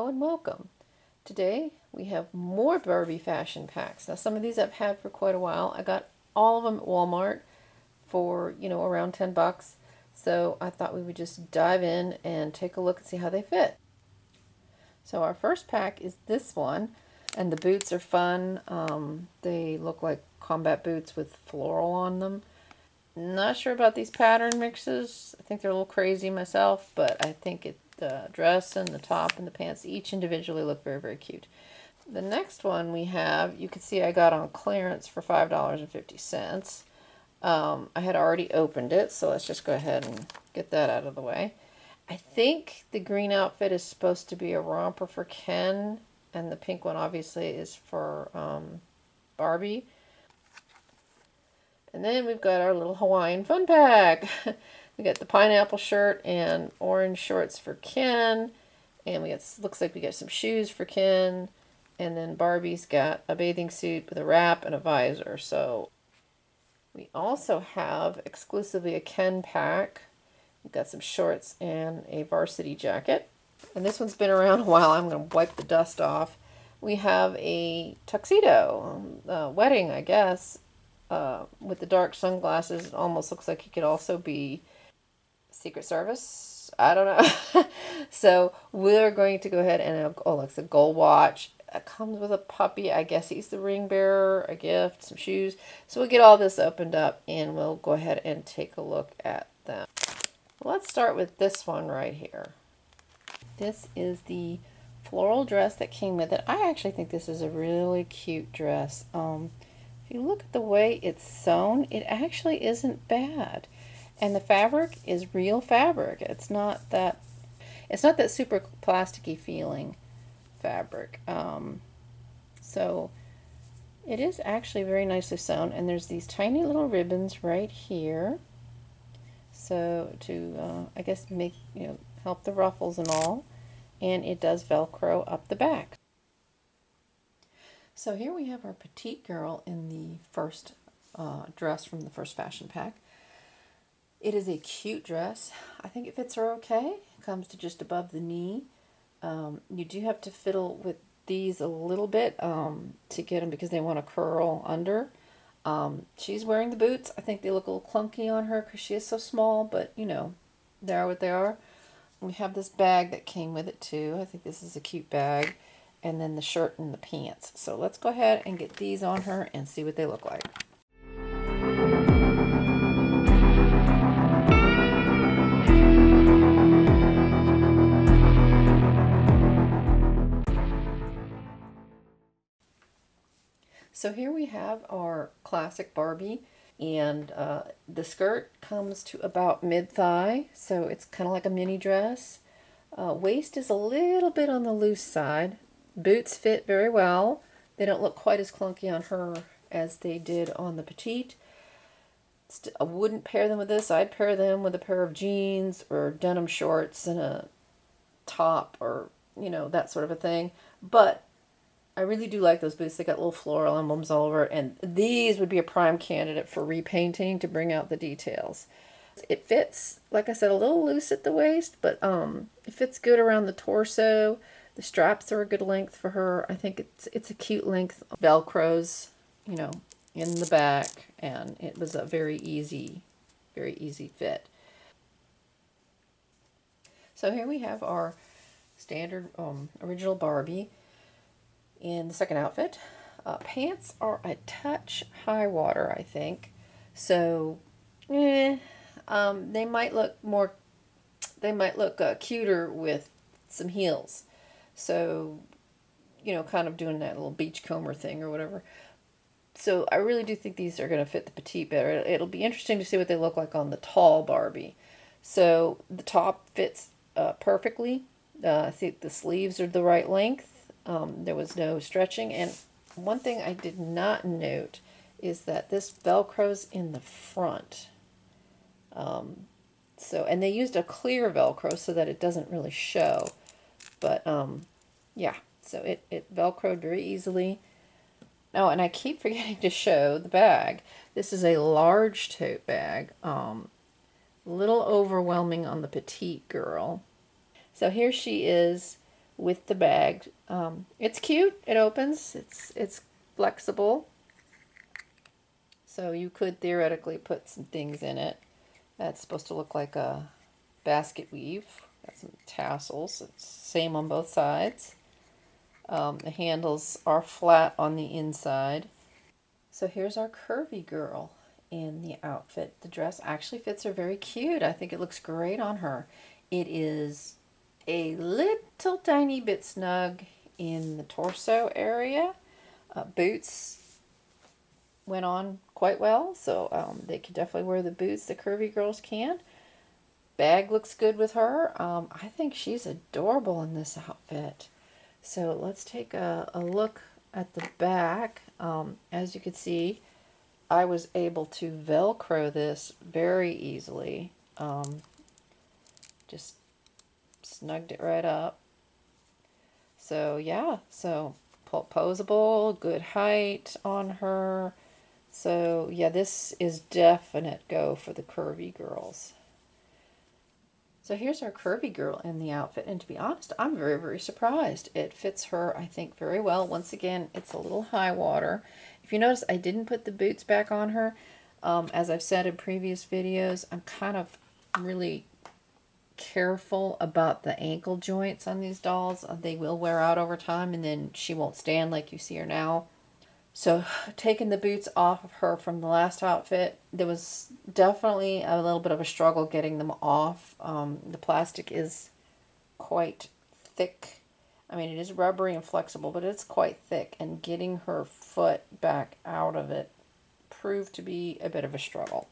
and welcome. Today we have more Barbie fashion packs. Now some of these I've had for quite a while. I got all of them at Walmart for, around 10 bucks. So I thought we would just dive in and take a look and see how they fit. So our first pack is this one, and the boots are fun. They look like combat boots with floral on them. Not sure about these pattern mixes. I think they're a little crazy myself, but I think the dress and the top and the pants each individually look very, very cute. The next one we have, you can see I got on clearance for $5.50. I had already opened it, so let's just go ahead and get that out of the way. I think the green outfit is supposed to be a romper for Ken, and the pink one obviously is for Barbie. And then we've got our little Hawaiian fun pack. We got the pineapple shirt and orange shorts for Ken. And looks like we got some shoes for Ken. And then Barbie's got a bathing suit with a wrap and a visor. So we also have exclusively a Ken pack. We've got some shorts and a varsity jacket. And this one's been around a while. I'm going to wipe the dust off. We have a tuxedo, wedding, I guess. With the dark sunglasses, it almost looks like he could also be Secret Service. I don't know. So we're going to go ahead and, oh, it's a gold watch. It comes with a puppy. I guess he's the ring bearer, a gift, some shoes. So we'll get all this opened up and we'll go ahead and take a look at them. Let's start with this one right here. This is the floral dress that came with it. I actually think this is a really cute dress. If you look at the way it's sewn, it actually isn't bad. And the fabric is real fabric. It's not that super plasticky feeling fabric. So it is actually very nicely sewn, and there's these tiny little ribbons right here. So to I guess make, help the ruffles and all. And it does Velcro up the back. So here we have our petite girl in the first dress from the first fashion pack. It is a cute dress. I think it fits her okay. It comes to just above the knee. You do have to fiddle with these a little bit to get them because they want to curl under. She's wearing the boots. I think they look a little clunky on her because she is so small, but they are what they are. We have this bag that came with it too. I think this is a cute bag. And then the shirt and the pants. So let's go ahead and get these on her and see what they look like. So here we have our classic Barbie, and the skirt comes to about mid-thigh, so it's kind of like a mini dress. Waist is a little bit on the loose side. Boots fit very well. They don't look quite as clunky on her as they did on the petite. I wouldn't pair them with this. I'd pair them with a pair of jeans or denim shorts and a top or, that sort of a thing. But I really do like those boots. They got little floral emblems all over it. And these would be a prime candidate for repainting to bring out the details. It fits, like I said, a little loose at the waist, but it fits good around the torso. The straps are a good length for her. I think it's a cute length. Velcros, in the back, and it was a very easy fit. So here we have our standard original Barbie in the second outfit. Pants are a touch high water, I think. So, they might look cuter with some heels. So, kind of doing that little beachcomber thing or whatever. So I really do think these are going to fit the petite better. It'll be interesting to see what they look like on the tall Barbie. So the top fits perfectly. I think the sleeves are the right length. There was no stretching. And one thing I did not note is that this Velcro's in the front. And they used a clear Velcro so that it doesn't really show. But, yeah, so it Velcroed very easily. Oh, and I keep forgetting to show the bag. This is a large tote bag. A little overwhelming on the petite girl. So here she is with the bag. It's cute. It opens. It's flexible. So you could theoretically put some things in it. That's supposed to look like a basket weave. Got some tassels. It's same on both sides. The handles are flat on the inside. So here's our curvy girl in the outfit. The dress actually fits her very cute. I think it looks great on her. It is a little tiny bit snug in the torso area. Boots went on quite well, so they can definitely wear the boots. The curvy girls can. Bag looks good with her. I think she's adorable in this outfit. So let's take a look at the back. As you can see, I was able to Velcro this very easily. Just snugged it right up. So yeah, so posable, good height on her. So yeah, this is definite go for the curvy girls. So here's our curvy girl in the outfit, and to be honest, I'm very, very surprised. It fits her, I think, very well. Once again, it's a little high water. If you notice, I didn't put the boots back on her. As I've said in previous videos, I'm kind of really careful about the ankle joints on these dolls. They will wear out over time, and then she won't stand like you see her now. So taking the boots off of her from the last outfit, there was definitely a little bit of a struggle getting them off. The plastic is quite thick. I mean, it is rubbery and flexible, but it's quite thick, and getting her foot back out of it proved to be a bit of a struggle.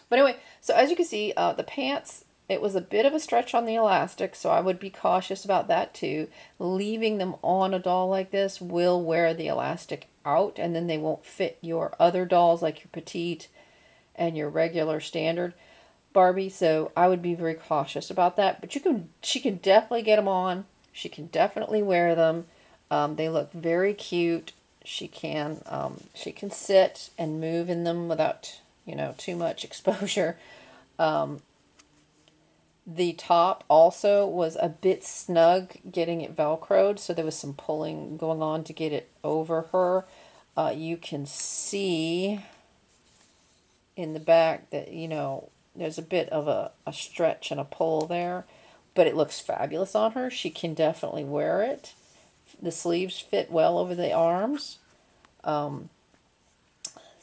But anyway, so as you can see, the pants, it was a bit of a stretch on the elastic, so I would be cautious about that too. Leaving them on a doll like this will wear the elastic out, and then they won't fit your other dolls like your petite and your regular standard Barbie, so I would be very cautious about that. But she can definitely get them on. She can definitely wear them. They look very cute. She can sit and move in them without, too much exposure. The top also was a bit snug getting it Velcroed, so there was some pulling going on to get it over her. You can see in the back that, there's a bit of a stretch and a pull there, but it looks fabulous on her. She can definitely wear it. The sleeves fit well over the arms.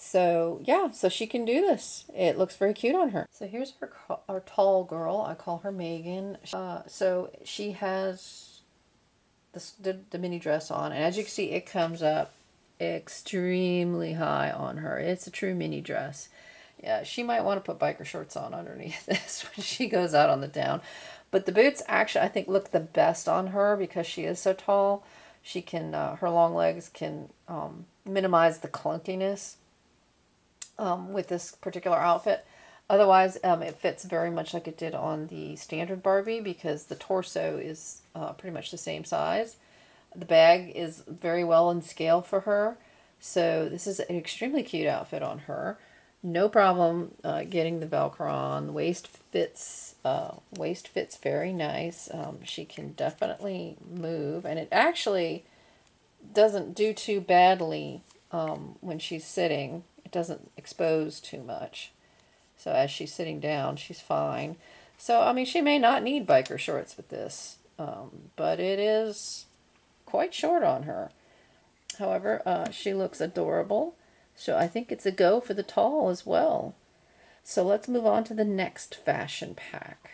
So yeah, so she can do this. It looks very cute on her. So here's our tall girl. I call her Megan. So she has the mini dress on, and as you can see, it comes up extremely high on her. It's a true mini dress. Yeah, she might want to put biker shorts on underneath this when she goes out on the town. But the boots actually, I think, look the best on her because she is so tall. She can, her long legs can minimize the clunkiness with this particular outfit. Otherwise, it fits very much like it did on the standard Barbie because the torso is pretty much the same size. The bag is very well in scale for her. So this is an extremely cute outfit on her. No problem getting the Velcro on. The waist fits very nice. She can definitely move, and it actually doesn't do too badly when she's sitting. It doesn't expose too much. So as she's sitting down, she's fine. So, I mean, she may not need biker shorts with this, but it is quite short on her. However, she looks adorable. So I think it's a go for the tall as well. So let's move on to the next fashion pack.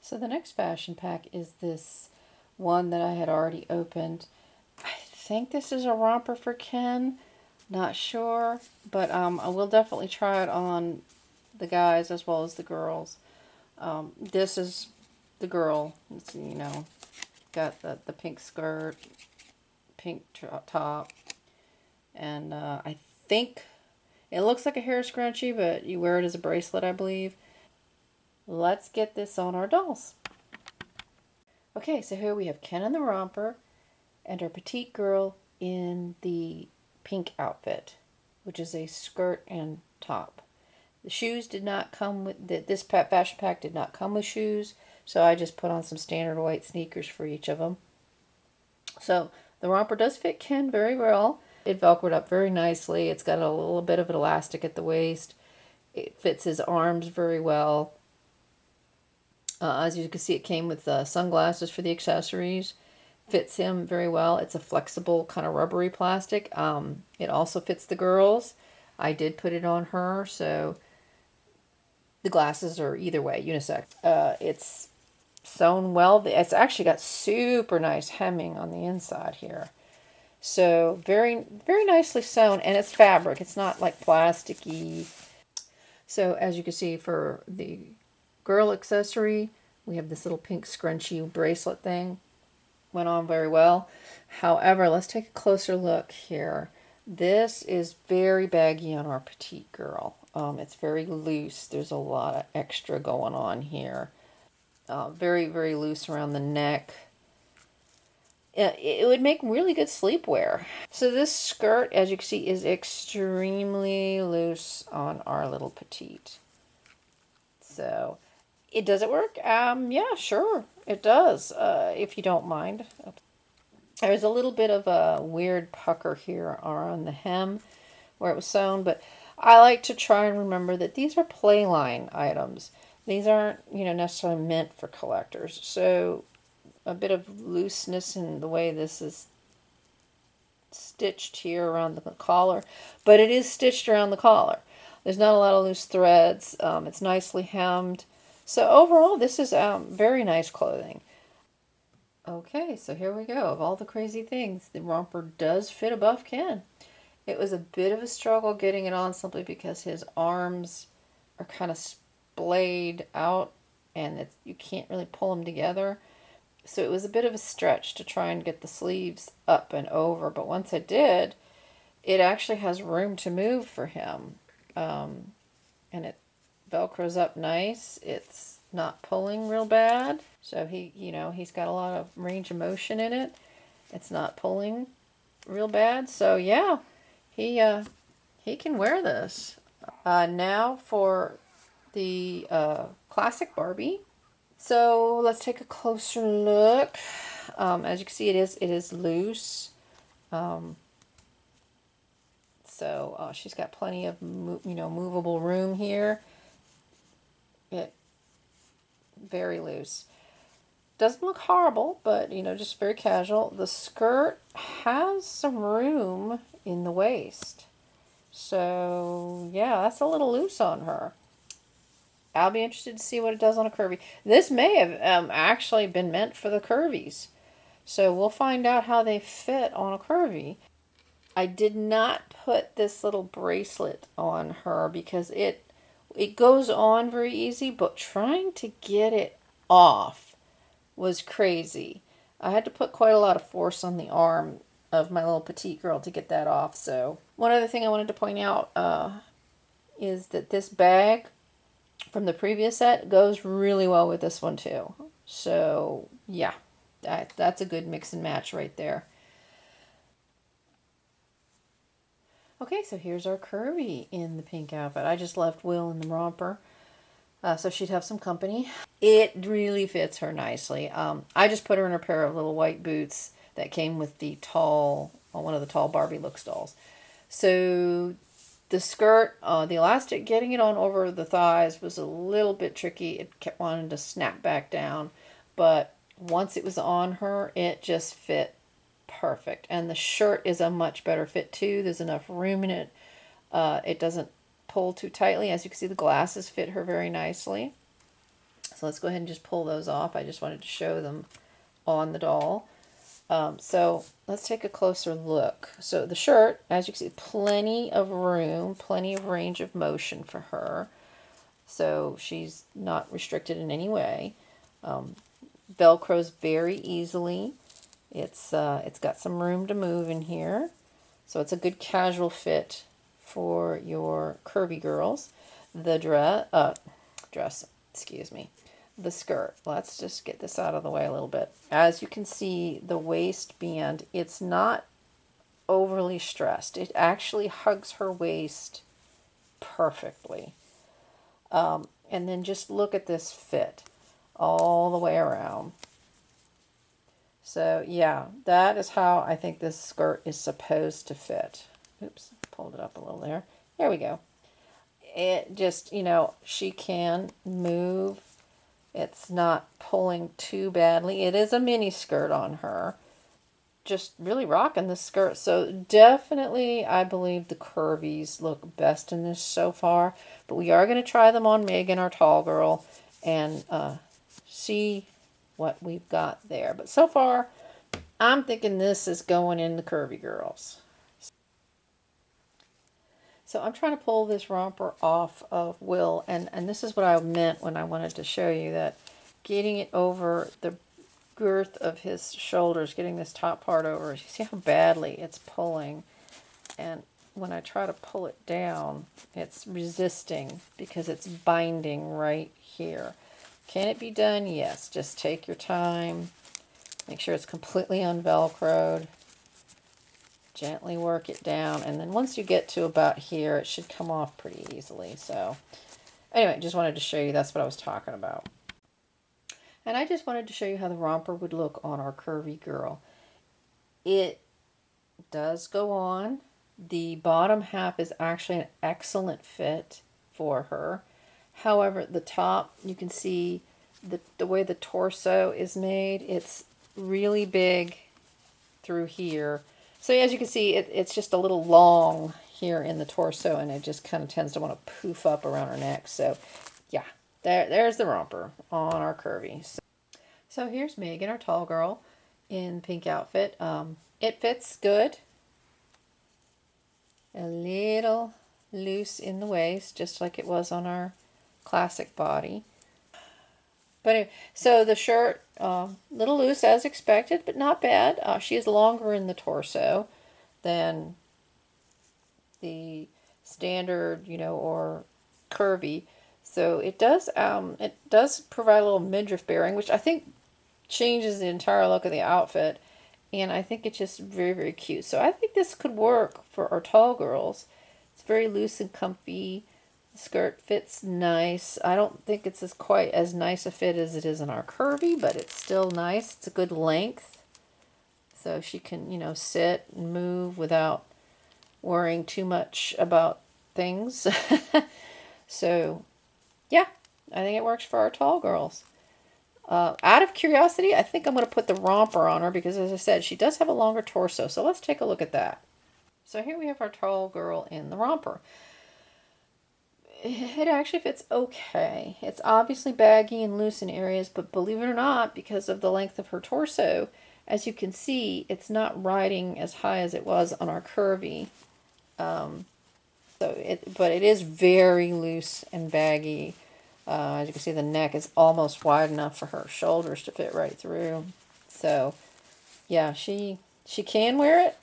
So the next fashion pack is this one that I had already opened. I think this is a romper for Ken. Not sure, but I will definitely try it on the guys as well as the girls. This is the girl. It's, got the pink skirt, pink top, and I think it looks like a hair scrunchie, but you wear it as a bracelet, I believe. Let's get this on our dolls. Okay, so here we have Ken in the romper and our petite girl in the pink outfit, which is a skirt and top. The shoes did not come with, this fashion pack did not come with shoes, so I just put on some standard white sneakers for each of them. So the romper does fit Ken very well. It velcroed up very nicely. It's got a little bit of an elastic at the waist. It fits his arms very well. As you can see, it came with sunglasses for the accessories. Fits him very well. It's a flexible kind of rubbery plastic. It also fits the girls. I did put it on her, so the glasses are either way, unisex. It's sewn well. It's actually got super nice hemming on the inside here. So very, very nicely sewn, and it's fabric. It's not like plasticky. So as you can see, for the girl accessory, we have this little pink scrunchy bracelet thing. Went on very well. However, let's take a closer look here. This is very baggy on our petite girl. It's very loose. There's a lot of extra going on here. Very, very loose around the neck. It would make really good sleepwear. So this skirt, as you can see, is extremely loose on our little petite. So, does it work? Yeah, sure, it does, if you don't mind. There's a little bit of a weird pucker here on the hem where it was sewn, but I like to try and remember that these are playline items. These aren't, necessarily meant for collectors. So a bit of looseness in the way this is stitched here around the collar, but it is stitched around the collar. There's not a lot of loose threads. It's nicely hemmed. So overall, this is very nice clothing. Okay, so here we go. Of all the crazy things, the romper does fit above Ken. It was a bit of a struggle getting it on simply because his arms are kind of splayed out and you can't really pull them together. So it was a bit of a stretch to try and get the sleeves up and over, but once I did, it actually has room to move for him. And it velcros up nice. It's not pulling real bad. So he's got a lot of range of motion in it. It's not pulling real bad. So yeah, he can wear this. Now for the classic Barbie. So let's take a closer look. As you can see, it is loose. So she's got plenty of movable room here. Very loose. Doesn't look horrible, but just very casual. The skirt has some room in the waist. So yeah, that's a little loose on her. I'll be interested to see what it does on a curvy. This may have actually been meant for the curvies. So we'll find out how they fit on a curvy. I did not put this little bracelet on her because it goes on very easy, but trying to get it off was crazy. I had to put quite a lot of force on the arm of my little petite girl to get that off. So one other thing I wanted to point out is that this bag from the previous set goes really well with this one too. So yeah, that's a good mix and match right there. Okay, so here's our curvy in the pink outfit. I just left Will in the romper, so she'd have some company. It really fits her nicely. I just put her in a pair of little white boots that came with the one of the tall Barbie Looks dolls. So the skirt, the elastic, getting it on over the thighs was a little bit tricky. It kept wanting to snap back down, but once it was on her, it just fit perfect. And the shirt is a much better fit too. There's enough room in it. It doesn't pull too tightly. As you can see, the glasses fit her very nicely. So let's go ahead and just pull those off. I just wanted to show them on the doll. So let's take a closer look. So the shirt, as you can see, plenty of room, plenty of range of motion for her. So she's not restricted in any way. Velcros very easily. It's got some room to move in here. So it's a good casual fit for your curvy girls. The dress, excuse me. The skirt. Let's just get this out of the way a little bit. As you can see, the waistband, it's not overly stressed. It actually hugs her waist perfectly. And then just look at this fit all the way around. So yeah, that is how I think this skirt is supposed to fit. Oops, pulled it up a little there. There we go. It just, you know, she can move. It's not pulling too badly. It is a mini skirt on her. Just really rocking this skirt. So definitely, I believe the curvies look best in this so far. But we are going to try them on Megan, our tall girl, and see what we've got there. But so far, I'm thinking this is going in the curvy girls. So I'm trying to pull this romper off of Will, and this is what I meant when I wanted to show you that getting it over the girth of his shoulders, getting this top part over, you see how badly it's pulling, and when I try to pull it down, it's resisting because it's binding right here. Can it be done? Yes. Just take your time. Make sure it's completely unvelcroed. Gently work it down, and then once you get to about here, it should come off pretty easily. So anyway, just wanted to show you that's what I was talking about. And I just wanted to show you how the romper would look on our curvy girl. It does go on. The bottom half is actually an excellent fit for her. However, the top, you can see the way the torso is made, it's really big through here. So as you can see, it's just a little long here in the torso, and it just kind of tends to want to poof up around her neck. So yeah, there's the romper on our curvy. So here's Megan, our tall girl, in pink outfit. It fits good. A little loose in the waist, just like it was on our classic body. But anyway, so the shirt, little loose as expected, but not bad. She is longer in the torso than the standard, you know, or curvy. So it does provide a little midriff bearing, which I think changes the entire look of the outfit. And I think it's just very, very cute. So I think this could work for our tall girls. It's very loose and comfy. The skirt fits nice. I don't think it's quite as nice a fit as it is in our curvy, but it's still nice. It's a good length. So she can, you know, sit and move without worrying too much about things. So, yeah, I think it works for our tall girls. Out of curiosity, I think I'm going to put the romper on her because, as I said, she does have a longer torso. So let's take a look at that. So here we have our tall girl in the romper. It actually fits okay. It's obviously baggy and loose in areas, but believe it or not, because of the length of her torso, as you can see, it's not riding as high as it was on our curvy. But it is very loose and baggy. As you can see, the neck is almost wide enough for her shoulders to fit right through. So, yeah, she can wear it.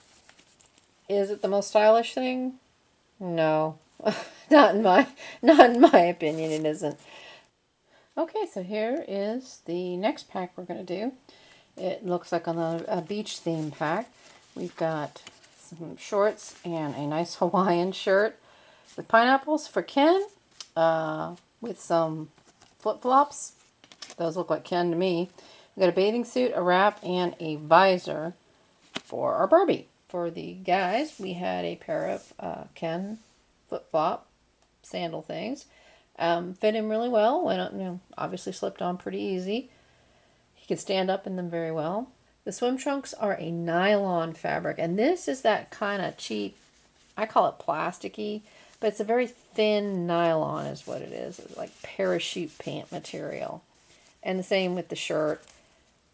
Is it the most stylish thing? No, not in my opinion. It isn't. Okay, so here is the next pack we're going to do. It looks like on a beach theme pack. We've got some shorts and a nice Hawaiian shirt with pineapples for Ken, with some flip-flops. Those look like Ken to me. We've got a bathing suit, a wrap, and a visor for our Barbie. For the guys, we had a pair of Ken flip-flop sandal things. Fit him really well. Went, you know, obviously slipped on pretty easy. He can stand up in them very well. The swim trunks are a nylon fabric, and this is that kind of cheap, I call it plasticky, but it's a very thin nylon is what it is. It's like parachute pant material. And the same with the shirt.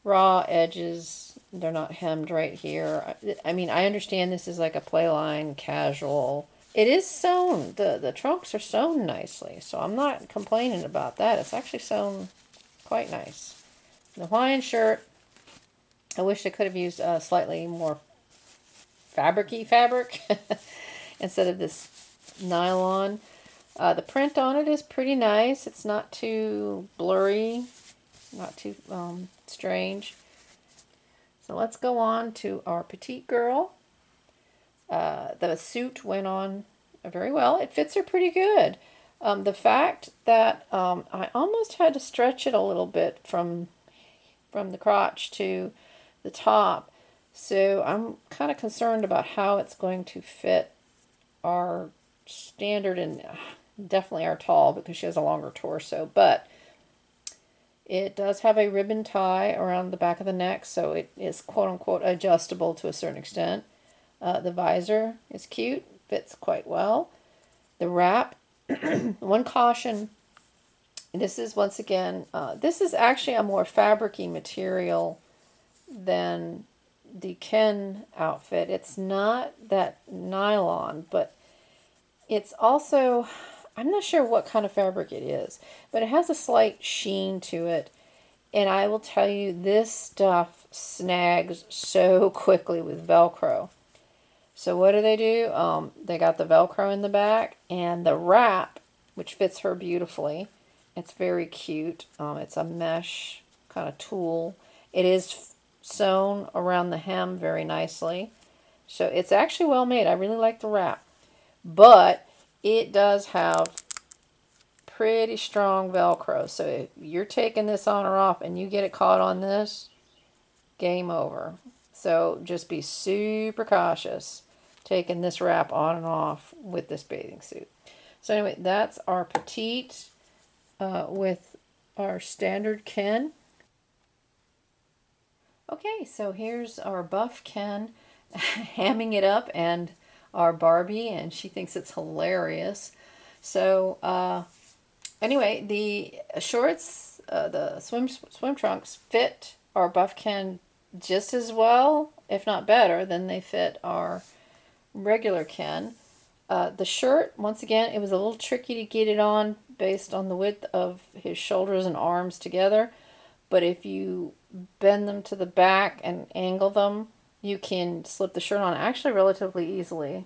Raw edges, they're not hemmed right here. I mean, I understand this is like a playline casual. It is sewn. The trunks are sewn nicely, so I'm not complaining about that. It's actually sewn quite nice. The Hawaiian shirt, I wish I could have used slightly more fabric-y fabric instead of this nylon. The print on it is pretty nice. It's not too blurry, not too strange. So let's go on to our petite girl. The suit went on very well. It fits her pretty good. The fact that I almost had to stretch it a little bit from the crotch to the top, so I'm kind of concerned about how it's going to fit our standard and definitely our tall because she has a longer torso, but it does have a ribbon tie around the back of the neck, so it is quote unquote adjustable to a certain extent. The visor is cute, fits quite well. The wrap, one caution, this is once again, this is actually a more fabricy material than the Ken outfit. It's not that nylon, but it's also, I'm not sure what kind of fabric it is, but it has a slight sheen to it. And I will tell you, this stuff snags so quickly with Velcro. So what do? They got the Velcro in the back and the wrap, which fits her beautifully. It's very cute. It's a mesh kind of tulle. It is sewn around the hem very nicely. So it's actually well made. I really like the wrap. But it does have pretty strong Velcro. So if you're taking this on or off and you get it caught on this, game over. So just be super cautious taking this wrap on and off with this bathing suit. So anyway, that's our petite with our standard Ken. Okay, so here's our buff Ken hamming it up and our Barbie, and she thinks it's hilarious. So anyway, the shorts, the swim trunks fit our buff Ken just as well, if not better, than they fit our regular Ken. The shirt, once again, it was a little tricky to get it on based on the width of his shoulders and arms together. But if you bend them to the back and angle them, you can slip the shirt on actually relatively easily.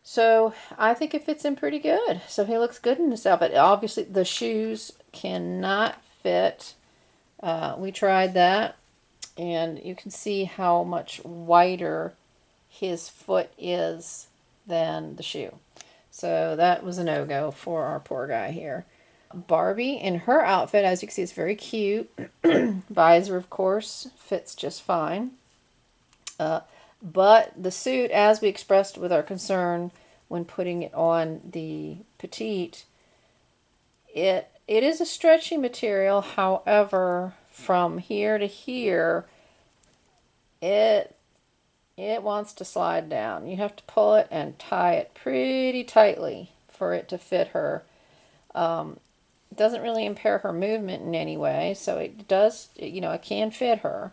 So I think it fits him pretty good. So he looks good in this outfit. Obviously, the shoes cannot fit. We tried that, and you can see how much wider his foot is than the shoe. So that was a no-go for our poor guy here. Barbie in her outfit, as you can see, is very cute. Visor, of course, fits just fine. But the suit, as we expressed with our concern when putting it on the petite, it is a stretchy material. However, from here to here, it wants to slide down. You have to pull it and tie it pretty tightly for it to fit her. It doesn't really impair her movement in any way, so it does, you know, it can fit her.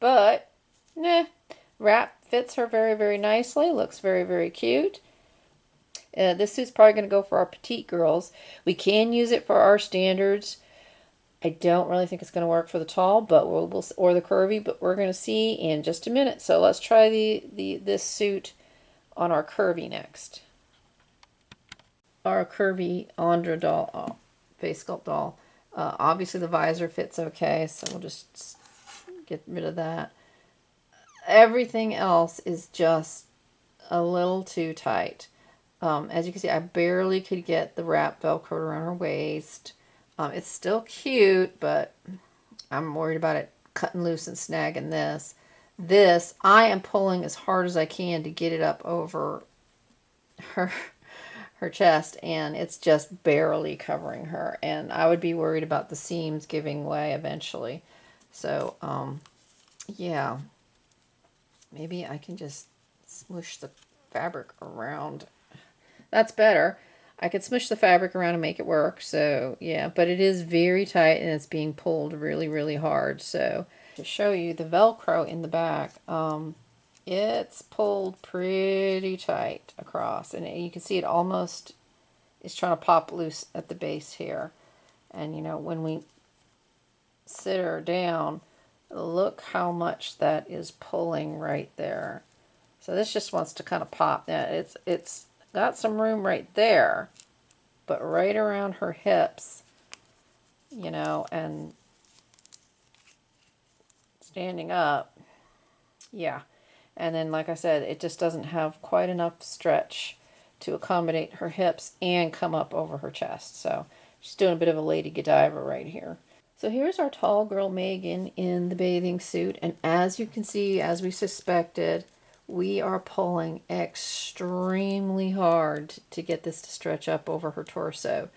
But, wrap fits her very, very nicely. Looks very, very cute. This suit's probably going to go for our petite girls. We can use it for our standards. I don't really think it's going to work for the tall, but we'll or the curvy, but we're going to see in just a minute. So let's try this suit on our curvy next. Our curvy Andra doll, face sculpt doll. Obviously the visor fits okay, so we'll just get rid of that. Everything else is just a little too tight. As you can see, I barely could get the wrap Velcro around her waist. It's still cute, but I'm worried about it cutting loose and snagging this. This, I am pulling as hard as I can to get it up over her chest, and it's just barely covering her. And I would be worried about the seams giving way eventually. So, yeah. Maybe I can just smush the fabric around. That's better. I could smush the fabric around and make it work. So, yeah. But it is very tight, and it's being pulled really, really hard. So, to show you the Velcro in the back, it's pulled pretty tight across. And you can see it almost is trying to pop loose at the base here. And, you know, when we sit her down, look how much that is pulling right there. So this just wants to kind of pop. Now it's got some room right there, but right around her hips, you know, and standing up, yeah. And then, like I said, it just doesn't have quite enough stretch to accommodate her hips and come up over her chest. So she's doing a bit of a Lady Godiva right here. So here's our tall girl Megan in the bathing suit. And as you can see, as we suspected, we are pulling extremely hard to get this to stretch up over her torso.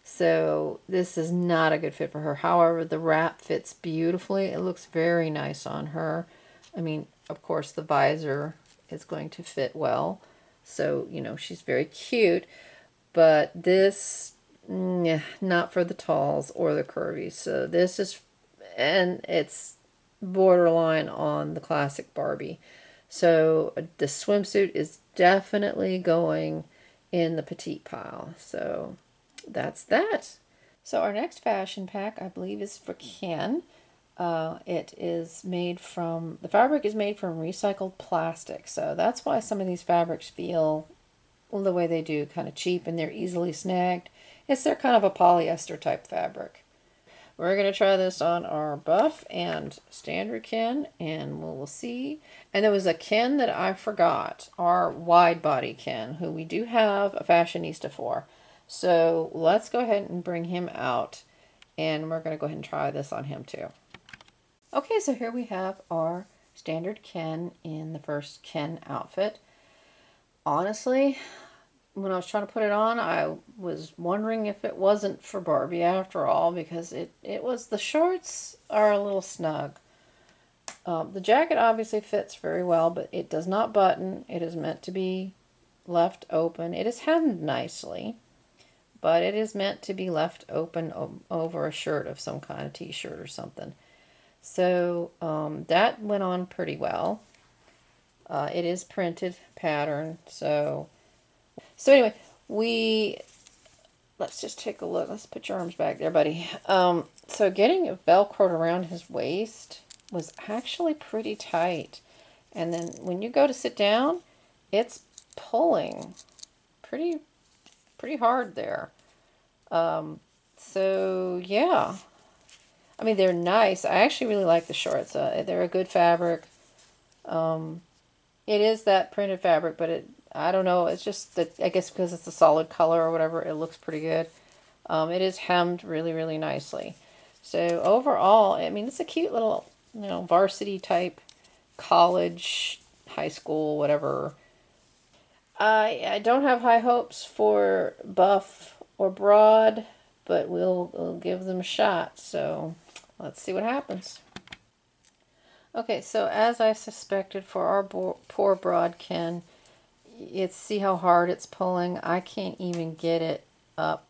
So this is not a good fit for her. However, the wrap fits beautifully. It looks very nice on her. I mean, of course, the visor is going to fit well. So, you know, she's very cute. But this, not for the talls or the curvies. So this is, and it's borderline on the classic Barbie. So the swimsuit is definitely going in the petite pile. So that's that. So our next fashion pack, I believe, is for Ken. It is made from, the fabric is made from recycled plastic. So that's why some of these fabrics feel the way they do, kind of cheap, and they're easily snagged. They're kind of a polyester type fabric. We're going to try this on our buff and standard Ken, and we'll see. And there was a Ken that I forgot, our wide body Ken, who we do have a fashionista for. So let's go ahead and bring him out, and we're going to go ahead and try this on him too. Okay, so here we have our standard Ken in the first Ken outfit. Honestly, when I was trying to put it on, I was wondering if it wasn't for Barbie after all, because it was, the shorts are a little snug. The jacket obviously fits very well, but it does not button. It is meant to be left open. It is hemmed nicely, but it is meant to be left open over a shirt of some kind, of t-shirt or something. So that went on pretty well. It is printed pattern, so anyway, let's just take a look. Let's put your arms back there, buddy. So getting it velcroed around his waist was actually pretty tight. And then when you go to sit down, it's pulling pretty hard there. So yeah. I mean, they're nice. I actually really like the shorts. They're a good fabric. It is that printed fabric, but I don't know, it's just that, I guess because it's a solid color or whatever, it looks pretty good. It is hemmed really, really nicely. So overall, I mean, it's a cute little, you know, varsity type, college, high school, whatever. I don't have high hopes for buff or broad, but we'll give them a shot. So let's see what happens. Okay, so as I suspected for our poor broad Ken, see how hard it's pulling. I can't even get it up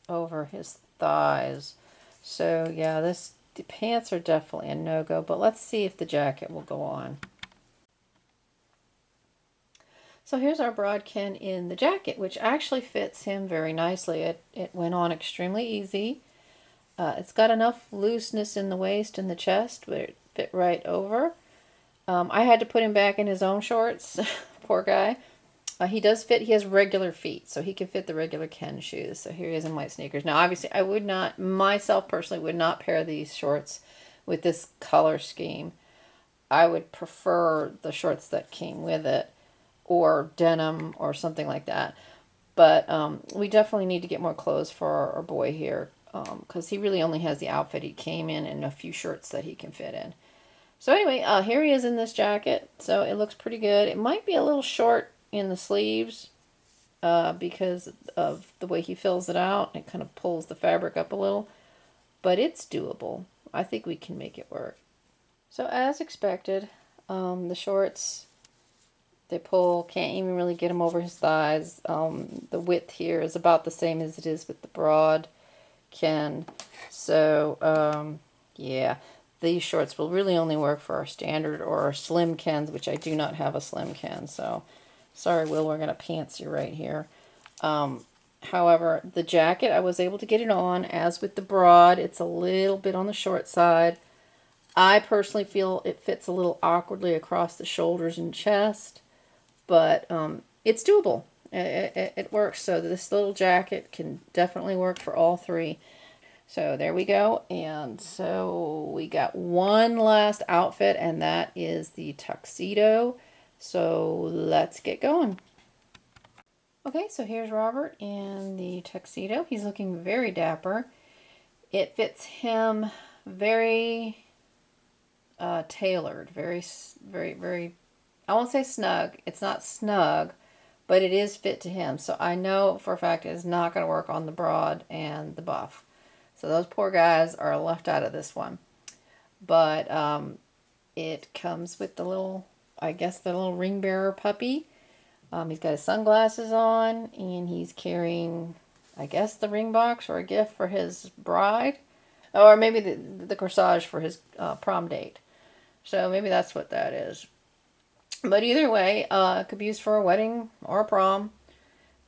over his thighs. So yeah, the pants are definitely a no-go, but let's see if the jacket will go on. So here's our broad Ken in the jacket, which actually fits him very nicely. It went on extremely easy. It's got enough looseness in the waist and the chest, but it fit right over. I had to put him back in his own shorts. Poor guy. He does fit, he has regular feet, so he can fit the regular Ken shoes. So here he is in white sneakers. Now, obviously, I would not, myself personally, would not pair these shorts with this color scheme. I would prefer the shorts that came with it, or denim, or something like that. But we definitely need to get more clothes for our boy here, because he really only has the outfit he came in and a few shirts that he can fit in. So anyway, here he is in this jacket. So it looks pretty good. It might be a little short in the sleeves because of the way he fills it out. It kind of pulls the fabric up a little, but it's doable. I think we can make it work. So as expected, the shorts, they pull, can't even really get them over his thighs. The width here is about the same as it is with the broad Ken. So yeah, these shorts will really only work for our standard or our slim Kens, which I do not have a slim Ken. So sorry, Will, we're going to pants you right here. However, the jacket, I was able to get it on. As with the broad, it's a little bit on the short side. I personally feel it fits a little awkwardly across the shoulders and chest, but it's doable. It works. So this little jacket can definitely work for all three. So there we go. And so we got one last outfit, and that is the tuxedo. So let's get going. Okay, so here's Robert in the tuxedo. He's looking very dapper. It fits him very tailored, very, I won't say snug. It's not snug, but it is fit to him. So I know for a fact it is not going to work on the broad and the buff. So those poor guys are left out of this one. But it comes with the little, I guess, the little ring bearer puppy. He's got his sunglasses on, and he's carrying, I guess, the ring box or a gift for his bride. Or maybe the corsage for his prom date. So maybe that's what that is. But either way, it could be used for a wedding or a prom.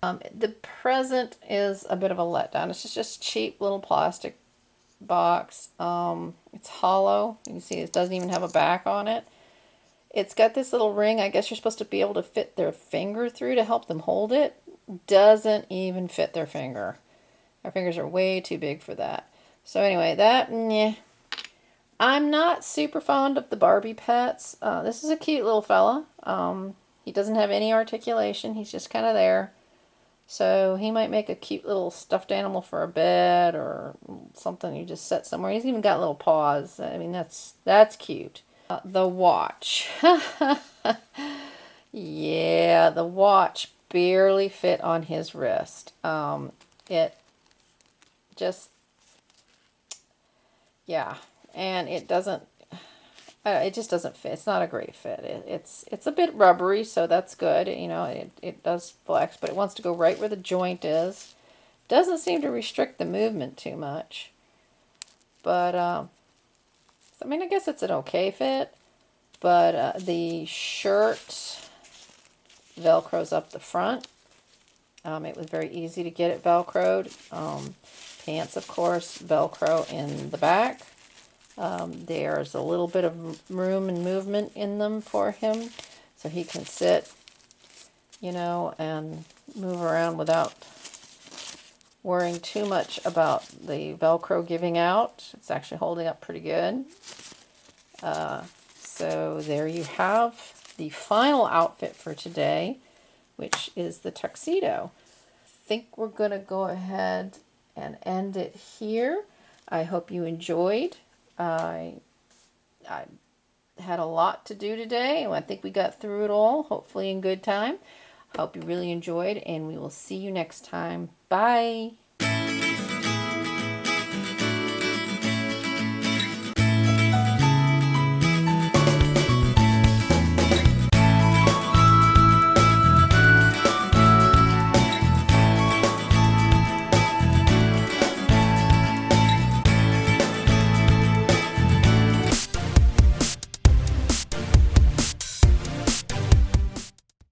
The present is a bit of a letdown. It's just cheap little plastic box. It's hollow. You can see it doesn't even have a back on it. It's got this little ring. I guess you're supposed to be able to fit their finger through to help them hold it. Doesn't even fit their finger. Their fingers are way too big for that. So anyway, yeah. I'm not super fond of the Barbie pets. This is a cute little fella. He doesn't have any articulation. He's just kind of there. So he might make a cute little stuffed animal for a bed or something you just set somewhere. He's even got little paws. I mean, that's cute. The watch. Yeah, the watch barely fit on his wrist. It just, yeah, and it just doesn't fit. It's not a great fit. It's a bit rubbery, so that's good. You know, it does flex, but it wants to go right where the joint is. Doesn't seem to restrict the movement too much. But, I mean, I guess it's an okay fit. But the shirt Velcros up the front. It was very easy to get it Velcroed. Pants, of course, Velcro in the back. There's a little bit of room and movement in them for him, so he can sit, you know, and move around without worrying too much about the Velcro giving out. It's actually holding up pretty good. So there you have the final outfit for today, which is the tuxedo. I think we're going to go ahead and end it here. I hope you enjoyed. I had a lot to do today, and I think we got through it all, hopefully in good time. Hope you really enjoyed, and we will see you next time. Bye!